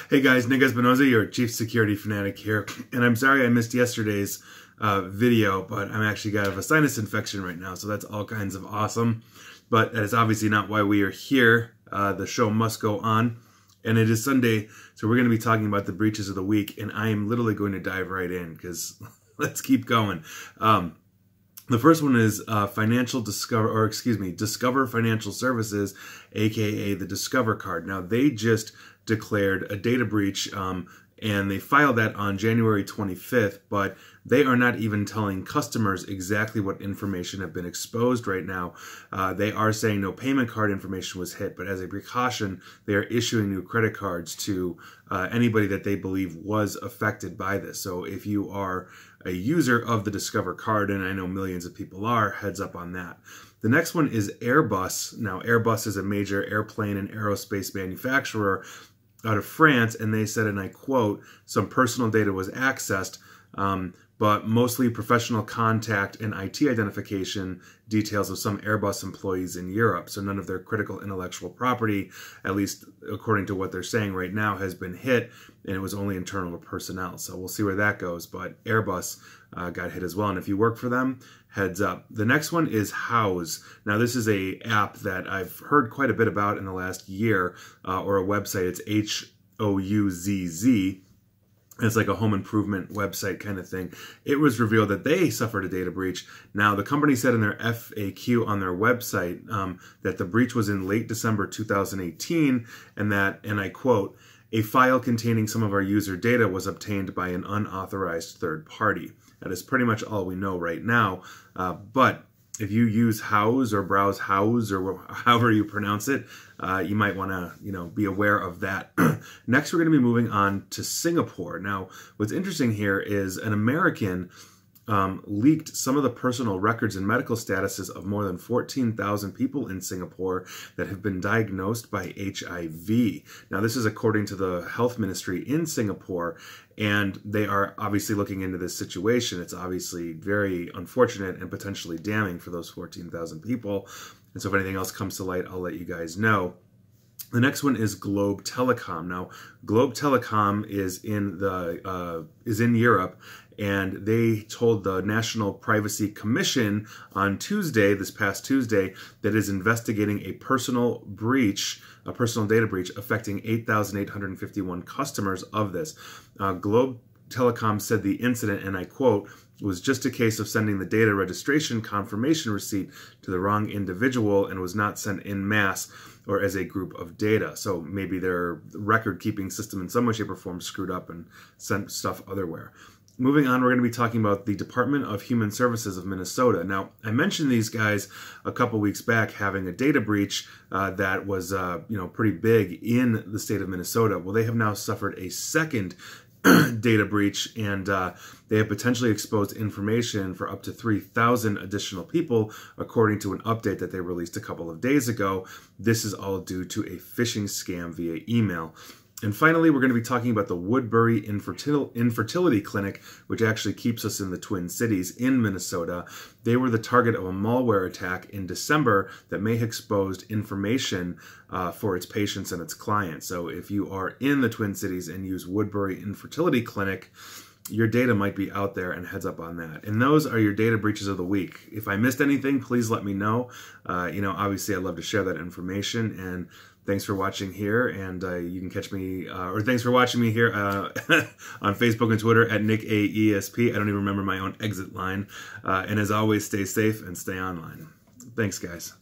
Hey guys, Nick Espinoza, your Chief Security Fanatic here, and I'm sorry I missed yesterday's video, but I'm actually got a sinus infection right now, so that's all kinds of awesome. But that is obviously not why we are here. The show must go on, and it is Sunday, so we're going to be talking about the breaches of the week, and I am literally going to dive right in, because let's keep going. The first one is Discover Financial Services, aka the Discover card. Now, they just declared a data breach, and they filed that on January 25th, but they are not even telling customers exactly what information have been exposed right now. They are saying no payment card information was hit, but as a precaution, they are issuing new credit cards to anybody that they believe was affected by this. So if you are a user of the Discover card, and I know millions of people are, heads up on that. The next one is Airbus. Now, Airbus is a major airplane and aerospace manufacturer out of France, and they said, and I quote, some personal data was accessed, but mostly professional contact and IT identification details of some Airbus employees in Europe. So none of their critical intellectual property, at least according to what they're saying right now, has been hit, and it was only internal personnel. So we'll see where that goes, but Airbus got hit as well. And if you work for them, heads up. The next one is Houzz. Now, this is a app that I've heard quite a bit about in the last year, or a website. It's Houzz. It's like a home improvement website kind of thing. It was revealed that they suffered a data breach. Now, the company said in their FAQ on their website that the breach was in late December 2018, and that, and I quote, a file containing some of our user data was obtained by an unauthorized third party. That is pretty much all we know right now. But if you use Houzz or browse Houzz or however you pronounce it, you might want to, be aware of that. Next, we're going to be moving on to Singapore. Now, what's interesting here is an American leaked some of the personal records and medical statuses of more than 14,000 people in Singapore that have been diagnosed by HIV. Now, this is according to the health ministry in Singapore, and they are obviously looking into this situation. It's obviously very unfortunate and potentially damning for those 14,000 people. And so if anything else comes to light, I'll let you guys know. The next one is Globe Telecom. Now, Globe Telecom is in Europe, and they told the National Privacy Commission on Tuesday, this past Tuesday, that is investigating a personal data breach affecting 8,851 customers of this. Globe Telecom said the incident, and I quote, was just a case of sending the data registration confirmation receipt to the wrong individual and was not sent en masse or as a group of data. So maybe their record-keeping system in some way, shape, or form screwed up and sent stuff otherwhere. Moving on, we're going to be talking about the Department of Human Services of Minnesota. Now, I mentioned these guys a couple weeks back having a data breach that was, pretty big in the state of Minnesota. Well, they have now suffered a second data breach, and they have potentially exposed information for up to 3,000 additional people, according to an update that they released a couple of days ago. This is all due to a phishing scam via email. And finally, we're going to be talking about the Woodbury Infertility Clinic, which actually keeps us in the Twin Cities in Minnesota. They were the target of a malware attack in December that may have exposed information for its patients and its clients. So if you are in the Twin Cities and use Woodbury Infertility Clinic, your data might be out there, and heads up on that. And those are your data breaches of the week. If I missed anything, please let me know. Obviously I'd love to share that information, and thanks for watching here, and you can catch me, or thanks for watching me here on Facebook and Twitter at NickAESP. I don't even remember my own exit line. And as always, stay safe and stay online. Thanks, guys.